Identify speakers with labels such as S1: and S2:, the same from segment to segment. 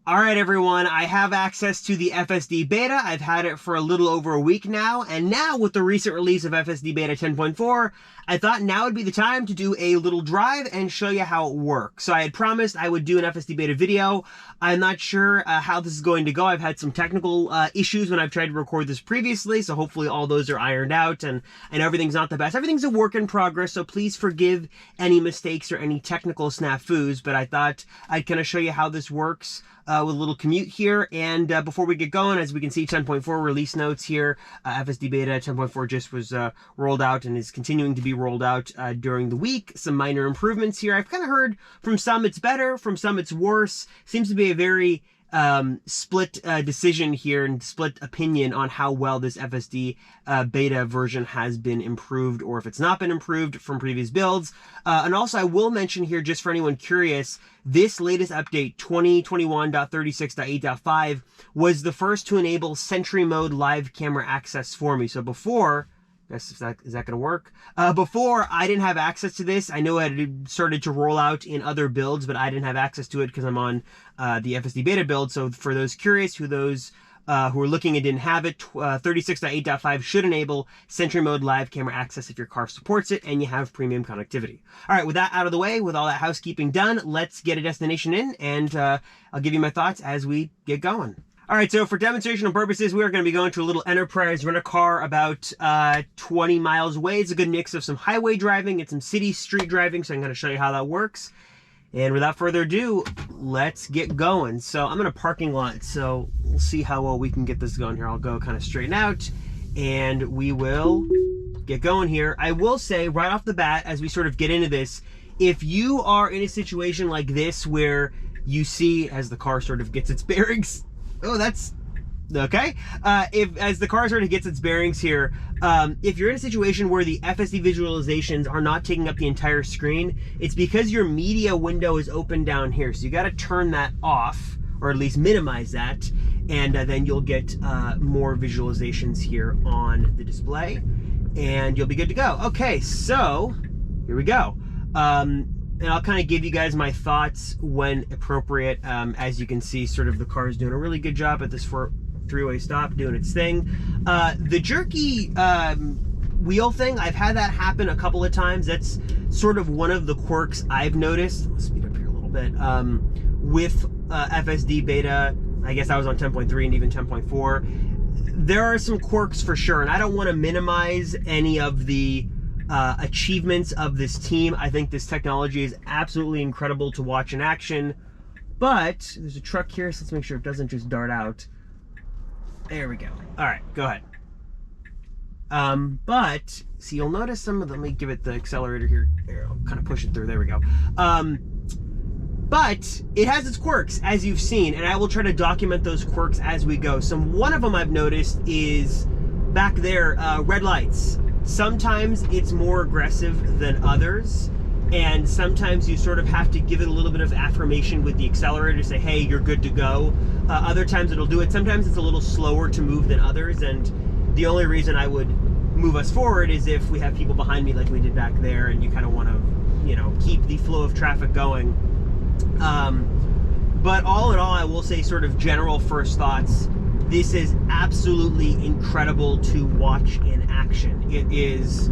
S1: All right, everyone, I have access to the FSD Beta. I've had it for a little over a week now, and now with the recent release of FSD Beta 10.4, I thought now would be the time to do a little drive and show you how it works. So I had promised I would do an FSD Beta video. I'm not sure how this is going to go. I've had some technical issues when I've tried to record this previously, so hopefully all those are ironed out, and I know everything's not the best. Everything's a work in progress, so please forgive any mistakes or any technical snafus, but I thought I'd kind of show you how this works with a little commute here. And before we get going, as we can see, 10.4 release notes here. FSD Beta 10.4 just was rolled out and is continuing to be rolled out during the week. Some minor improvements here. I've kind of heard from some it's better, from some it's worse. Seems to be a very split decision here and split opinion on how well this FSD beta version has been improved, or if it's not been improved from previous builds. And also I will mention here, just for anyone curious, this latest update 2021.36.8.5 was the first to enable Sentry mode live camera access for me. So before, is that going to work? Before, I didn't have access to this. I know it had started to roll out in other builds, but I didn't have access to it because I'm on the FSD Beta build. So for those curious, who are looking and didn't have it, 36.8.5 should enable Sentry mode live camera access if your car supports it and you have premium connectivity. All right, with that out of the way, with all that housekeeping done, let's get a destination in, and I'll give you my thoughts as we get going. All right, so for demonstrational purposes, we are going to be going to a little enterprise rent-a-car about 20 miles away. It's a good mix of some highway driving and some city street driving, so I'm going to show you how that works. And without further ado, let's get going. So I'm in a parking lot, so we'll see how well we can get this going here. I'll go kind of straighten out, and we will get going here. I will say right off the bat, as we sort of get into this, if you are in a situation like this where you see, as the car sort of gets its bearings, oh, that's okay. As the car sort of gets its bearings here, if you're in a situation where the FSD visualizations are not taking up the entire screen, it's because your media window is open down here. So you got to turn that off, or at least minimize that, and then you'll get more visualizations here on the display, and you'll be good to go. Okay, so here we go. And I'll kind of give you guys my thoughts when appropriate. As you can see, sort of the car is doing a really good job at this three-way stop, doing its thing. The jerky wheel thing, I've had that happen a couple of times. That's sort of one of the quirks I've noticed. Let's speed up here a little bit. With FSD Beta, I guess I was on 10.3 and even 10.4. There are some quirks for sure, and I don't want to minimize any of the achievements of this team. I think this technology is absolutely incredible to watch in action, but there's a truck here, so let's make sure it doesn't just dart out. There we go. All right, go ahead. But see, you'll notice some of them. Let me give it the accelerator here. There, I'll kind of push it through. There we go. But it has its quirks, as you've seen, and I will try to document those quirks as we go. So one of them I've noticed is back there, red lights. Sometimes it's more aggressive than others, and sometimes you sort of have to give it a little bit of affirmation with the accelerator to say, hey, you're good to go. Other times it'll do it. Sometimes it's a little slower to move than others, and the only reason I would move us forward is if we have people behind me like we did back there, and you kind of want to, you know, keep the flow of traffic going. But all in all, I will say sort of general first thoughts. This is absolutely incredible to watch in action. It is,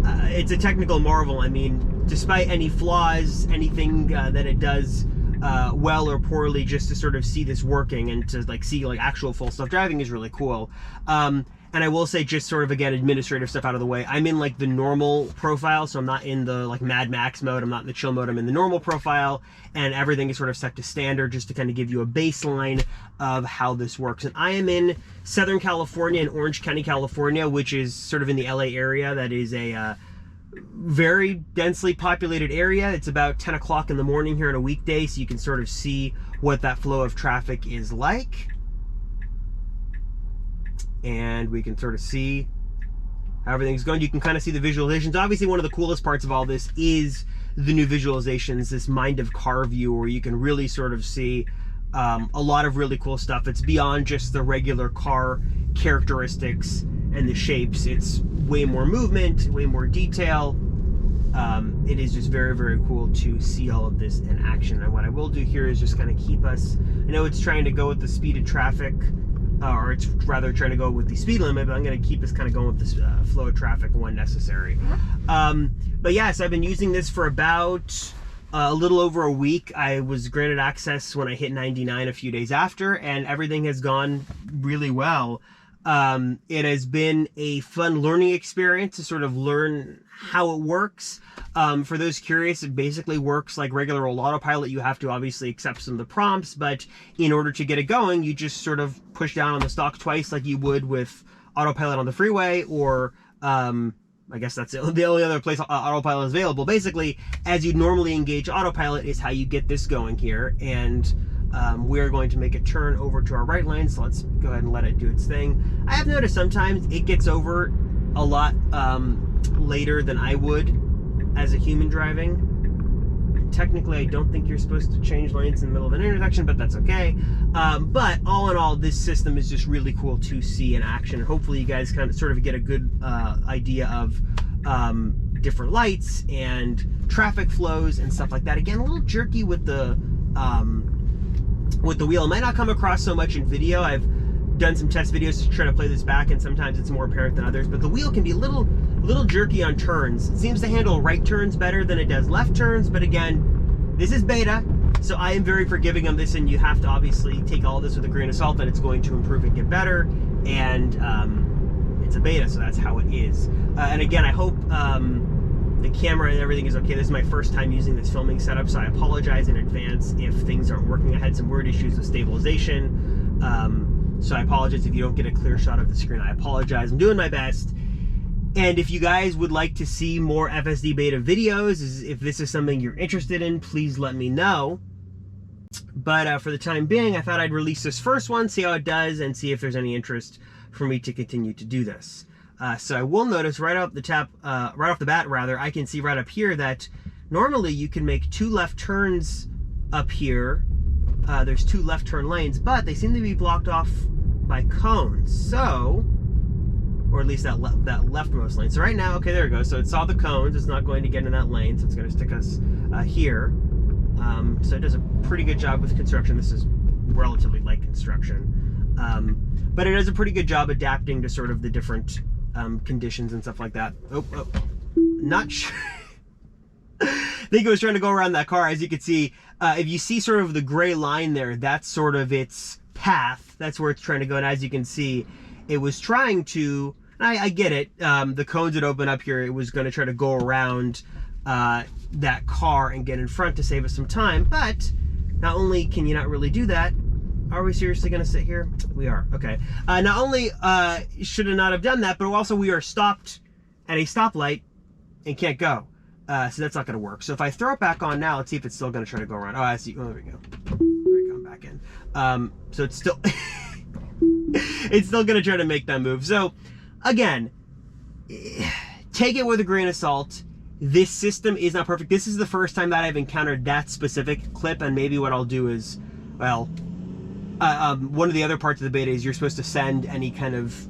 S1: it's a technical marvel. I mean, despite any flaws, anything that it does well or poorly, just to sort of see this working and to like see like actual full self driving is really cool. And I will say, just sort of again, administrative stuff out of the way, I'm in like the normal profile, so I'm not in the like Mad Max mode, I'm not in the chill mode, I'm in the normal profile, and everything is sort of set to standard just to kind of give you a baseline of how this works. And I am in Southern California, in Orange County, California, which is sort of in the LA area. That is a very densely populated area. It's about 10 o'clock in the morning here on a weekday, so you can sort of see what that flow of traffic is like. And we can sort of see how everything's going. You can kind of see the visualizations. Obviously, one of the coolest parts of all this is the new visualizations, this mind of car view, where you can really sort of see a lot of really cool stuff. It's beyond just the regular car characteristics and the shapes. It's way more movement, way more detail. it is just very, very cool to see all of this in action. And what I will do here is just kind of keep us, I know it's trying to go with the speed of traffic, or it's rather trying to go with the speed limit, but I'm going to keep us kind of going with this flow of traffic when necessary. But yes, I've been using this for about a little over a week. I was granted access when I hit 99 a few days after, and everything has gone really well. It has been a fun learning experience to sort of learn how it works. For those curious, it basically works like regular old autopilot. You have to obviously accept some of the prompts, but in order to get it going, you just sort of push down on the stalk twice like you would with autopilot on the freeway, or I guess that's the only other place autopilot is available. Basically, as you normally engage autopilot is how you get this going here. And we're going to make a turn over to our right lane, so let's go ahead and let it do its thing. I have noticed sometimes it gets over a lot later than I would as a human driving. Technically, I don't think you're supposed to change lanes in the middle of an intersection, but that's okay. But all in all, this system is just really cool to see in action. Hopefully you guys kind of sort of get a good idea of different lights and traffic flows and stuff like that. Again, a little jerky with the wheel. It might not come across so much in video. I've done some test videos to try to play this back, and sometimes it's more apparent than others, but the wheel can be a little jerky on turns. It seems to handle right turns better than it does left turns, but again, this is beta, so I am very forgiving on this, and you have to obviously take all this with a grain of salt that it's going to improve and get better, and it's a beta, so that's how it is. And again, I hope the camera and everything is okay. This is my first time using this filming setup, so I apologize in advance if things aren't working. I had some weird issues with stabilization, so I apologize if you don't get a clear shot of the screen. I apologize. I'm doing my best. And if you guys would like to see more FSD Beta videos, if this is something you're interested in, please let me know. But for the time being, I thought I'd release this first one, see how it does, and see if there's any interest for me to continue to do this. So I will notice right off the bat, I can see right up here that normally you can make 2 left turns up here. There's 2 left turn lanes, but they seem to be blocked off by cones. So, or at least that leftmost lane. So right now, okay, there we go. So it saw the cones. It's not going to get in that lane, so it's going to stick us here. So it does a pretty good job with construction. This is relatively light construction, but it does a pretty good job adapting to sort of the different conditions and stuff like that. Oh, not sure. I think it was trying to go around that car. As you can see, if you see sort of the gray line there, that's sort of its path. That's where it's trying to go. And as you can see, it was trying to, I get it, the cones that open up here, it was going to try to go around that car and get in front to save us some time. But not only can you not really do that, are we seriously going to sit here? We are. Okay. Not only should it not have done that, but also we are stopped at a stoplight and can't go. So that's not going to work. So if I throw it back on now, let's see if it's still going to try to go around. Oh, I see. Oh, there we go. There we go. I'm back in. So it's still it's still going to try to make that move. So again, take it with a grain of salt. This system is not perfect. This is the first time that I've encountered that specific clip, and maybe what I'll do is, well, one of the other parts of the beta is you're supposed to send any kind of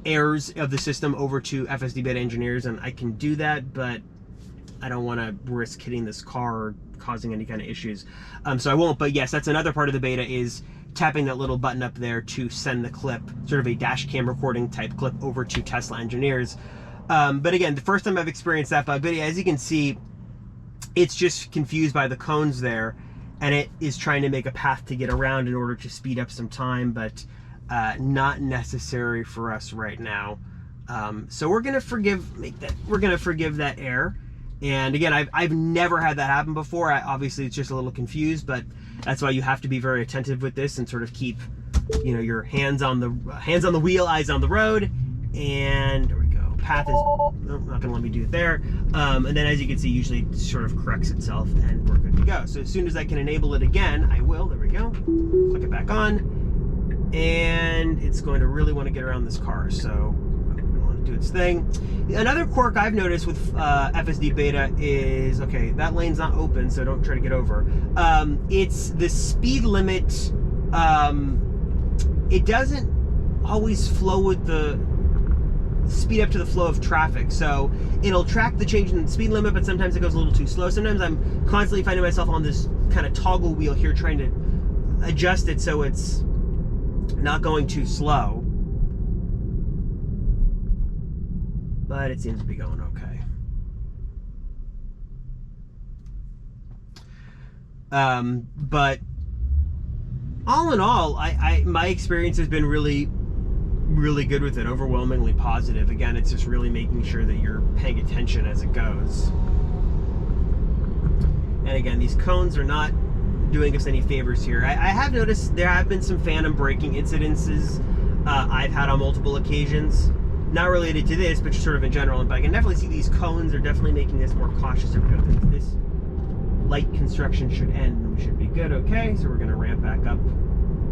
S1: errors of the system over to FSD Beta engineers, and I can do that, but I don't want to risk hitting this car or causing any kind of issues. So I won't, but yes, that's another part of the beta, is tapping that little button up there to send the clip, sort of a dash cam recording type clip, over to Tesla engineers. But again, the first time I've experienced that bug, but as you can see, it's just confused by the cones there, and it is trying to make a path to get around in order to speed up some time, but not necessary for us right now. So we're gonna forgive that error. And again, I've never had that happen before. Obviously, it's just a little confused, but that's why you have to be very attentive with this and sort of keep, you know, your hands on the wheel, eyes on the road. And there we go. Path is not gonna let me do it there. And then, as you can see, usually it sort of corrects itself, and we're good to go. So as soon as I can enable it again, I will. There we go. Click it back on, and it's going to really want to get around this car. So do its thing. Another quirk I've noticed with FSD Beta is, okay, that lane's not open, so don't try to get over. It's the speed limit. It doesn't always flow with the speed up to the flow of traffic. So it'll track the change in the speed limit, but sometimes it goes a little too slow. Sometimes I'm constantly finding myself on this kind of toggle wheel here trying to adjust it so it's not going too slow. But it seems to be going okay. But all in all, my experience has been really good with it, overwhelmingly positive. Again, it's just really making sure that you're paying attention as it goes. And again, these cones are not doing us any favors here. I have noticed there have been some phantom braking incidences I've had on multiple occasions. Not related to this, but just sort of in general. But I can definitely see these cones are definitely making us more cautious. This light construction should end and we should be good. Okay, so we're going to ramp back up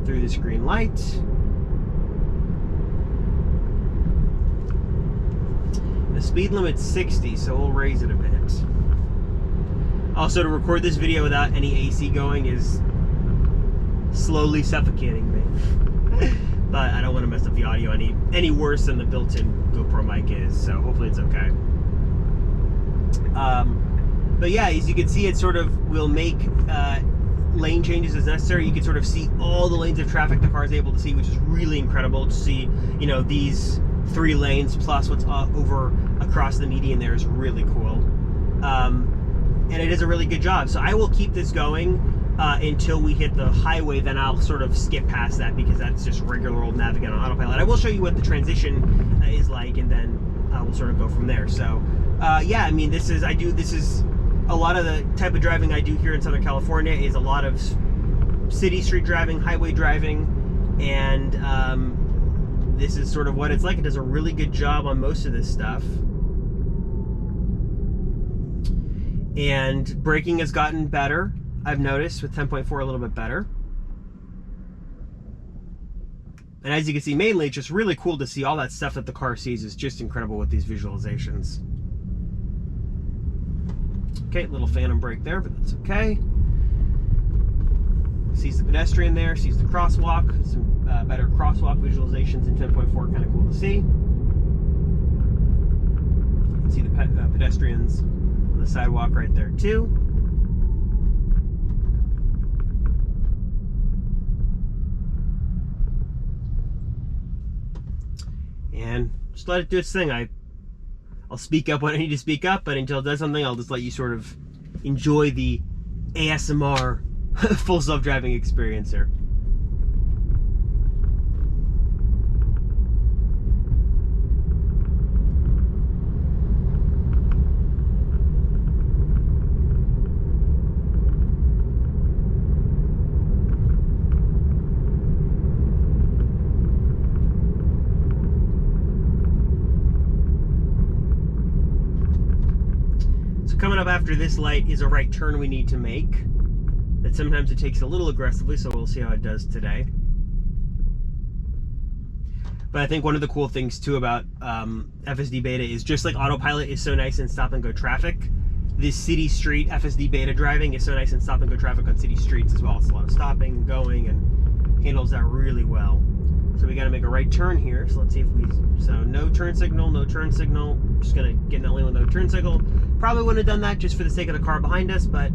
S1: through this green light. The speed limit's 60, so we'll raise it a bit. Also, to record this video without any AC going is slowly suffocating me. But I don't want to mess up the audio any worse than the built-in GoPro mic is, so hopefully it's okay. But yeah, as you can see, it sort of will make lane changes as necessary. You can sort of see all the lanes of traffic the car is able to see, which is really incredible to see. You know, these 3 lanes plus what's over across the median there is really cool. And it is a really good job. So I will keep this going until we hit the highway. Then I'll sort of skip past that because that's just regular old navigate on autopilot. I will show you what the transition is like, and then we'll sort of go from there. So yeah, I mean, this is a lot of the type of driving I do here in Southern California is a lot of city street driving, highway driving, and this is sort of what it's like. It does a really good job on most of this stuff. And braking has gotten better, I've noticed, with 10.4 a little bit better. And as you can see, mainly it's just really cool to see all that stuff that the car sees. Is just incredible with these visualizations. Okay, little phantom brake there, but that's okay. Sees the pedestrian there, sees the crosswalk. Some better crosswalk visualizations in 10.4, kind of cool to see. You can see the pedestrians on the sidewalk right there too. And just let it do its thing. I'll speak up when I need to speak up, but until it does something, I'll just let you sort of enjoy the ASMR full self-driving experience here. Coming up after this light is a right turn we need to make. That sometimes it takes a little aggressively, so we'll see how it does today. But I think one of the cool things too about FSD Beta is just like autopilot is so nice in stop and go traffic. This city street FSD Beta driving is so nice in stop and go traffic on city streets as well. It's a lot of stopping and going and handles that really well. So we got to make a right turn here. So let's see if so no turn signal, no turn signal. Just gonna get in that lane with no turn signal. Probably wouldn't have done that just for the sake of the car behind us, but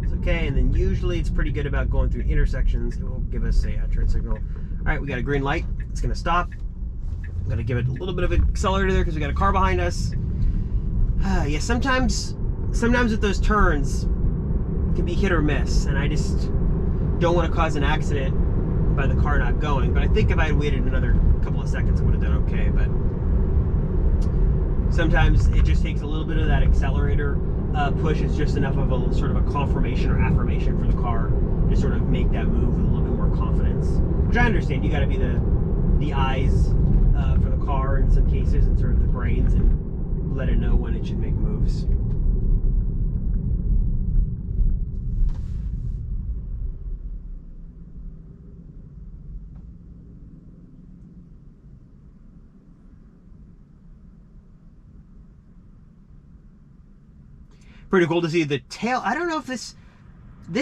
S1: it's okay. And then usually it's pretty good about going through intersections. It will give us a turn signal. All right, we got a green light. It's gonna stop. I'm gonna give it a little bit of an accelerator there because we got a car behind us. Yeah, sometimes with those turns, it can be hit or miss, and I just don't want to cause an accident by the car not going. But I think if I had waited another couple of seconds, it would have done okay. But sometimes it just takes a little bit of that accelerator push. It's just enough of a sort of a confirmation or affirmation for the car to sort of make that move with a little bit more confidence. Which I understand, you got to be the eyes for the car in some cases, and sort of the brains, and let it know when it should make moves. Pretty cool to see the tail. I don't know if this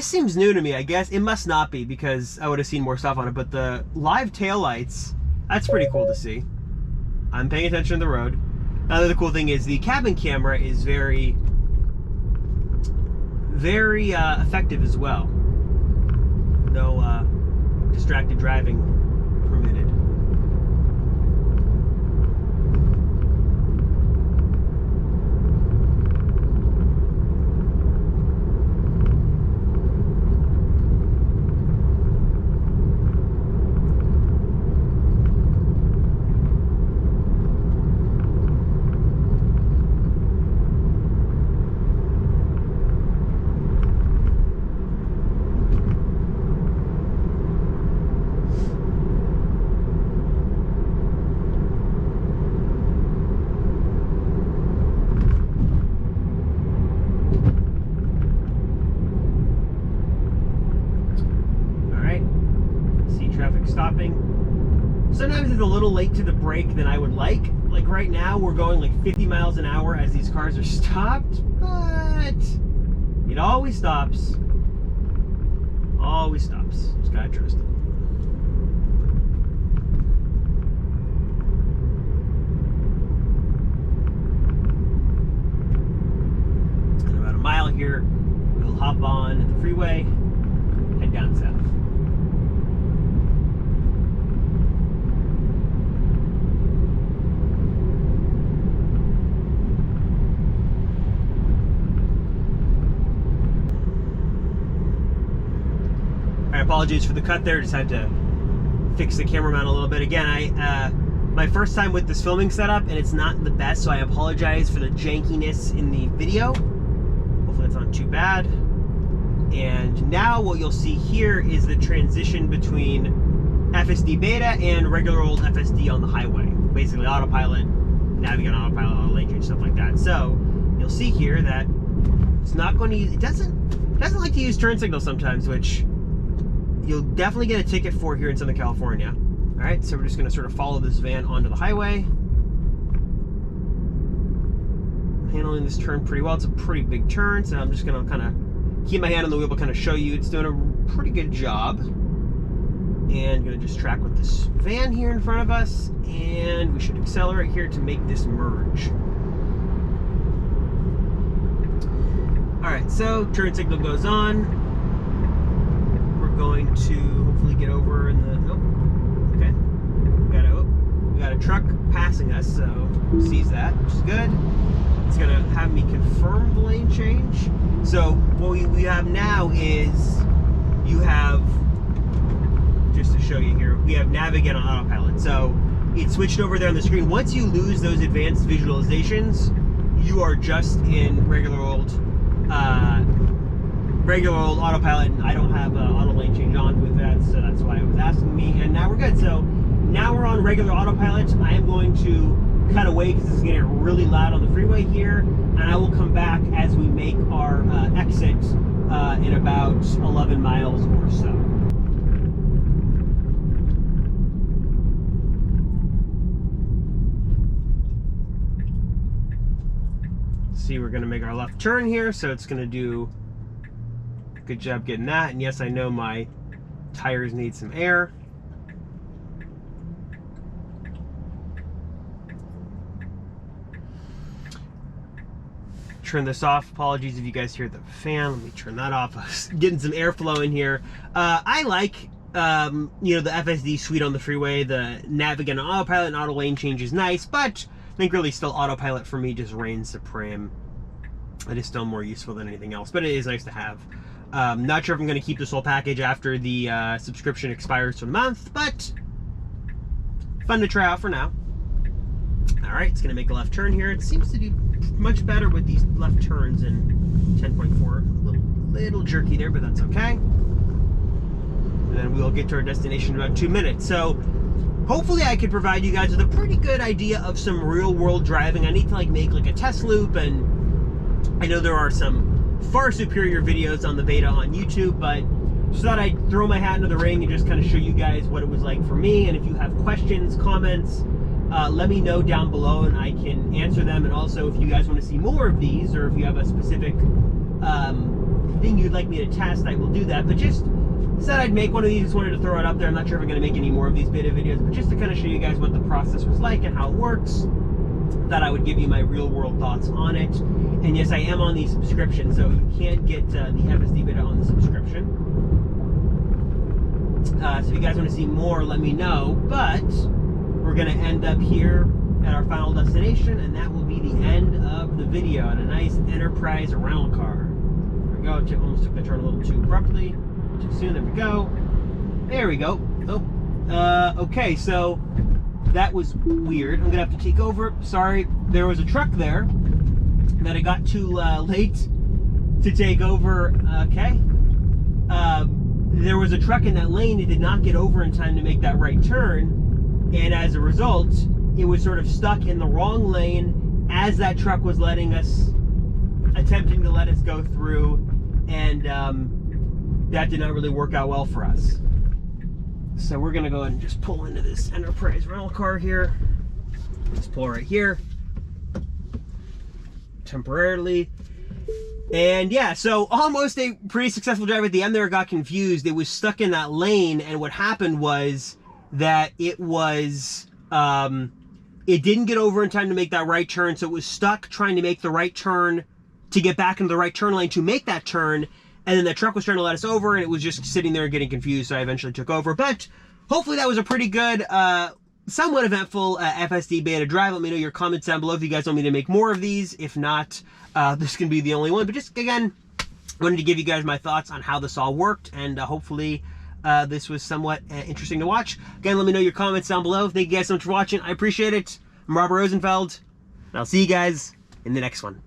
S1: seems new to me. I guess it must not be because I would have seen more stuff on it, but the live tail lights, that's pretty cool to see. I'm paying attention to the road. Another cool thing is the cabin camera is very effective as well. No distracted driving permitted. Stopping. Sometimes it's a little late to the brake than I would like. Like right now, we're going like 50 miles an hour as these cars are stopped, but it always stops. Always stops. Just gotta trust it. In about a mile here, we'll hop on the freeway, head down south. Apologies for the cut there, just had to fix the camera mount a little bit. Again, my first time with this filming setup, and it's not the best, so I apologize for the jankiness in the video. Hopefully it's not too bad. And now what you'll see here is the transition between FSD Beta and regular old FSD on the highway. Basically autopilot, navigate on autopilot, auto lane change, stuff like that. So you'll see here that it's not going to use, it doesn't like to use turn signals sometimes, which you'll definitely get a ticket for here in Southern California. All right, so we're just going to sort of follow this van onto the highway. Handling this turn pretty well. It's a pretty big turn, so I'm just going to kind of keep my hand on the wheel, but kind of show you it's doing a pretty good job. And going to just track with this van here in front of us, and we should accelerate here to make this merge. All right, so turn signal goes on. Going to hopefully get over in the okay, we got a truck passing us, so sees that, which is good. It's gonna have me confirm the lane change. So what we have now is, you have, just to show you here, we have navigate on autopilot, so it's switched over there on the screen. Once you lose those advanced visualizations, you are just in regular old autopilot, and I don't have auto lane change on with that, so that's why it was asking me. And now we're good. So now we're on regular autopilot. I am going to cut away because it's getting really loud on the freeway here, and I will come back as we make our exit in about 11 miles or so. See, we're going to make our left turn here, so it's going to do a good job getting that. And yes, I know my tires need some air. Turn this off. Apologies if you guys hear the fan. Let me turn that off. Getting some airflow in here. I like you know, the FSD suite on the freeway. The navigate on autopilot and auto lane change is nice, but I think really still autopilot for me just reigns supreme. It is still more useful than anything else, but it is nice to have. Not sure if I'm going to keep this whole package after the subscription expires for the month, but fun to try out for now. All right, it's going to make a left turn here. It seems to do much better with these left turns in 10.4. A little jerky there, but that's okay. And then we'll get to our destination in about 2 minutes. So hopefully I could provide you guys with a pretty good idea of some real world driving. I need to make a test loop, and I know there are some far superior videos on the beta on YouTube, but just thought I'd throw my hat into the ring and just kind of show you guys what it was like for me. And if you have questions, comments, let me know down below and I can answer them. And also, if you guys want to see more of these, or if you have a specific thing you'd like me to test, I will do that. But just said I'd make one of these, just wanted to throw it up there. I'm not sure if I'm going to make any more of these beta videos, but just to kind of show you guys what the process was like and how it works, that I would give you my real world thoughts on it. And yes, I am on the subscription, so you can get the FSD Beta on the subscription. So if you guys want to see more, let me know. But we're going to end up here at our final destination, and that will be the end of the video at a nice Enterprise rental car. There we go. Almost took the turn a little too abruptly, too soon. There we go. There we go. Oh, okay. So that was weird. I'm gonna have to take over. Sorry, there was a truck there that I got too late to take over. Okay. There was a truck in that lane. It did not get over in time to make that right turn, and as a result, it was sort of stuck in the wrong lane as that truck was attempting to let us go through, and that did not really work out well for us. So we're gonna go ahead and just pull into this Enterprise rental car here. Just pull right here, temporarily. And yeah, so almost a pretty successful drive. At the end there, it got confused. It was stuck in that lane, and what happened was that it didn't get over in time to make that right turn, so it was stuck trying to make the right turn to get back into the right turn lane to make that turn, and then the truck was trying to let us over, and it was just sitting there getting confused, so I eventually took over. But hopefully that was a pretty good, somewhat eventful FSD Beta drive. Let me know your comments down below if you guys want me to make more of these. If not, this can be the only one. But just, again, wanted to give you guys my thoughts on how this all worked, and hopefully this was somewhat interesting to watch. Again, let me know your comments down below. Thank you guys so much for watching. I appreciate it. I'm Robert Rosenfeld, and I'll see you guys in the next one.